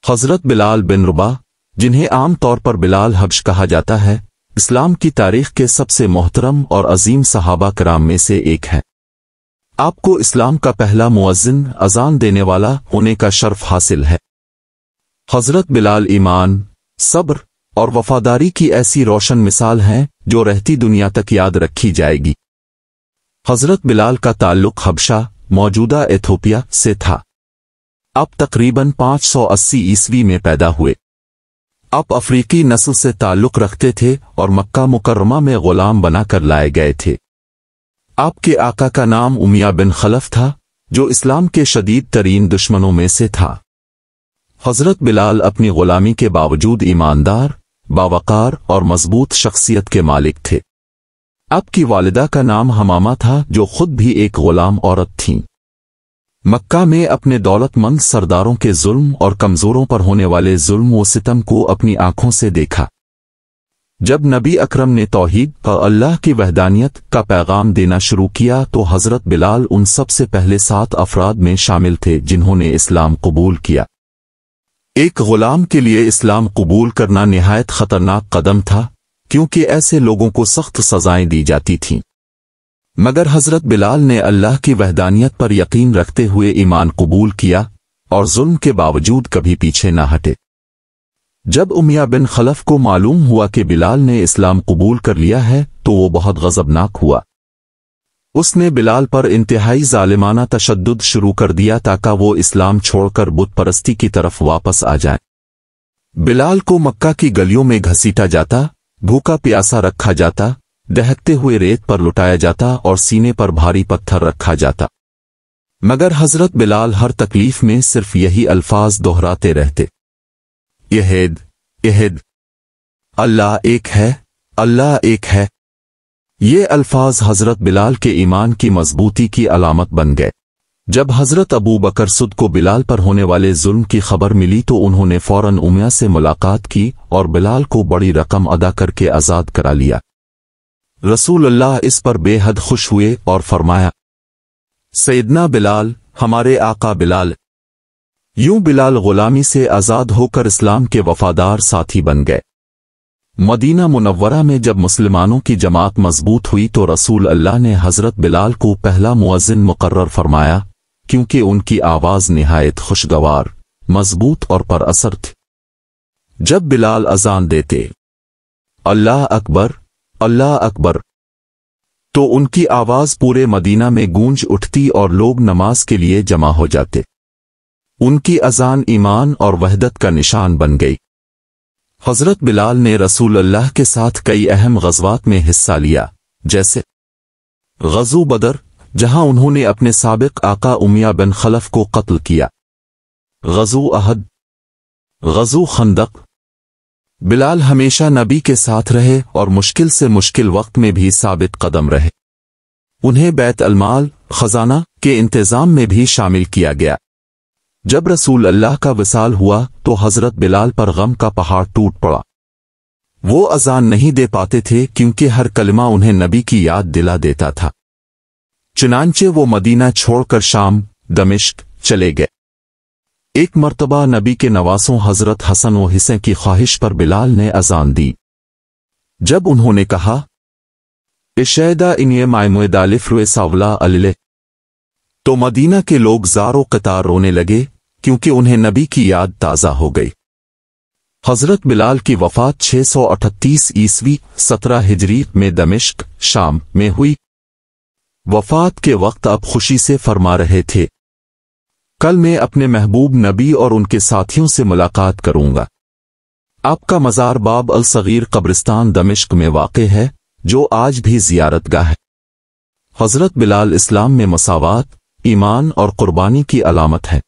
حضرت بلال بن رباح، جنہیں عام طور پر بلال حبش کہا جاتا ہے، اسلام کی تاریخ کے سب سے محترم اور عظیم صحابہ کرام میں سے ایک ہیں۔ آپ کو اسلام کا پہلا مؤذن اذان دینے والا ہونے کا شرف حاصل ہے۔ حضرت بلال ایمان، صبر اور وفاداری کی ایسی روشن مثال ہیں جو رہتی دنیا تک یاد رکھی جائے گی۔ حضرت بلال کا تعلق حبشہ، موجودہ ایتھوپیا سے تھا۔ آپ تقریباً 580 عیسوی میں پیدا ہوئے۔ آپ افریقی نسل سے تعلق رکھتے تھے اور مکہ مکرمہ میں غلام بنا کر لائے گئے تھے۔ آپ کے آقا کا نام امیہ بن خلف تھا، جو اسلام کے شدید ترین دشمنوں میں سے تھا۔ حضرت بلال اپنی غلامی کے باوجود ایماندار، باوقار اور مضبوط شخصیت کے مالک تھے۔ آپ کی والدہ کا نام حمامہ تھا، جو خود بھی ایک غلام عورت تھیں۔ مکہ میں اپنے دولت مند سرداروں کے ظلم اور کمزوروں پر ہونے والے ظلم و ستم کو اپنی آنکھوں سے دیکھا۔ جب نبی اکرم نے توحید اور اللہ کی وحدانیت کا پیغام دینا شروع کیا تو حضرت بلال ان سب سے پہلے 7 افراد میں شامل تھے جنہوں نے اسلام قبول کیا۔ ایک غلام کے لیے اسلام قبول کرنا نہایت خطرناک قدم تھا، کیونکہ ایسے لوگوں کو سخت سزائیں دی جاتی تھیں۔ مگر حضرت بلال نے اللہ کی وحدانیت پر یقین رکھتے ہوئے ایمان قبول کیا اور ظلم کے باوجود کبھی پیچھے نہ ہٹے۔ جب امیہ بن خلف کو معلوم ہوا کہ بلال نے اسلام قبول کر لیا ہے تو وہ بہت غضبناک ہوا۔ اس نے بلال پر انتہائی ظالمانہ تشدد شروع کر دیا تاکہ وہ اسلام چھوڑ کر بت پرستی کی طرف واپس آ جائیں۔ بلال کو مکہ کی گلیوں میں گھسیٹا جاتا، بھوکا پیاسا رکھا جاتا، دہکتے ہوئے ریت پر لٹایا جاتا اور سینے پر بھاری پتھر رکھا جاتا، مگر حضرت بلال ہر تکلیف میں صرف یہی الفاظ دہراتے رہتے: یہید، یہید، اللہ ایک ہے، اللہ ایک ہے۔ یہ الفاظ حضرت بلال کے ایمان کی مضبوطی کی علامت بن گئے۔ جب حضرت ابو بکر صدیق کو بلال پر ہونے والے ظلم کی خبر ملی تو انہوں نے فوراً امیہ سے ملاقات کی اور بلال کو بڑی رقم ادا کر کے آزاد کرا لیا۔ رسول اللہ اس پر بے حد خوش ہوئے اور فرمایا: سیدنا بلال، ہمارے آقا بلال۔ یوں بلال غلامی سے آزاد ہو کر اسلام کے وفادار ساتھی بن گئے۔ مدینہ منورہ میں جب مسلمانوں کی جماعت مضبوط ہوئی تو رسول اللہ نے حضرت بلال کو پہلا مؤذن مقرر فرمایا، کیونکہ ان کی آواز نہایت خوشگوار، مضبوط اور پر اثر تھی۔ جب بلال اذان دیتے، اللہ اکبر، اللہ اکبر، تو ان کی آواز پورے مدینہ میں گونج اٹھتی اور لوگ نماز کے لیے جمع ہو جاتے۔ ان کی اذان ایمان اور وحدت کا نشان بن گئی۔ حضرت بلال نے رسول اللہ کے ساتھ کئی اہم غزوات میں حصہ لیا، جیسے غزو بدر، جہاں انہوں نے اپنے سابق آقا امیہ بن خلف کو قتل کیا، غزو احد، غزو خندق۔ بلال ہمیشہ نبی کے ساتھ رہے اور مشکل سے مشکل وقت میں بھی ثابت قدم رہے۔ انہیں بیت المال، خزانہ کے انتظام میں بھی شامل کیا گیا۔ جب رسول اللہ کا وصال ہوا تو حضرت بلال پر غم کا پہاڑ ٹوٹ پڑا۔ وہ اذان نہیں دے پاتے تھے کیونکہ ہر کلمہ انہیں نبی کی یاد دلا دیتا تھا۔ چنانچہ وہ مدینہ چھوڑ کر شام، دمشق چلے گئے۔ ایک مرتبہ نبی کے نواسوں حضرت حسن و حسین کی خواہش پر بلال نے اذان دی۔ جب انہوں نے کہا: اشیدہ انیے مائمویدالف روئے ساولا علیہ، تو مدینہ کے لوگ زار و قطار رونے لگے کیونکہ انہیں نبی کی یاد تازہ ہو گئی۔ حضرت بلال کی وفات 638 عیسوی 17 ہجری میں دمشق، شام میں ہوئی۔ وفات کے وقت آپ خوشی سے فرما رہے تھے: کل میں اپنے محبوب نبی اور ان کے ساتھیوں سے ملاقات کروں گا۔ آپ کا مزار باب الصغیر قبرستان دمشق میں واقع ہے، جو آج بھی زیارت گاہ ہے۔ حضرت بلال اسلام میں مساوات، ایمان اور قربانی کی علامت ہے۔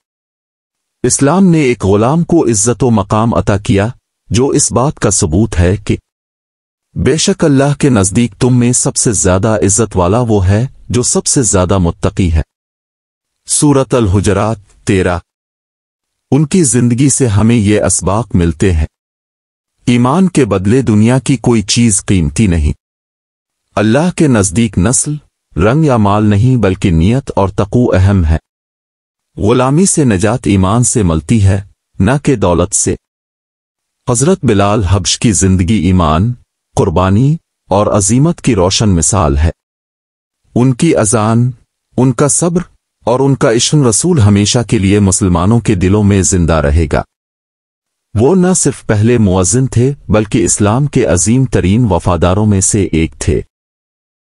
اسلام نے ایک غلام کو عزت و مقام عطا کیا، جو اس بات کا ثبوت ہے کہ بے شک اللہ کے نزدیک تم میں سب سے زیادہ عزت والا وہ ہے جو سب سے زیادہ متقی ہے۔ سورۃ الحجرات 13۔ ان کی زندگی سے ہمیں یہ اسباق ملتے ہیں: ایمان کے بدلے دنیا کی کوئی چیز قیمتی نہیں۔ اللہ کے نزدیک نسل، رنگ یا مال نہیں بلکہ نیت اور تقوی اہم ہے۔ غلامی سے نجات ایمان سے ملتی ہے، نہ کہ دولت سے۔ حضرت بلال حبش کی زندگی ایمان، قربانی اور عظیمت کی روشن مثال ہے۔ ان کی اذان، ان کا صبر اور ان کا عشق رسول ہمیشہ کے لیے مسلمانوں کے دلوں میں زندہ رہے گا۔ وہ نہ صرف پہلے مؤذن تھے بلکہ اسلام کے عظیم ترین وفاداروں میں سے ایک تھے۔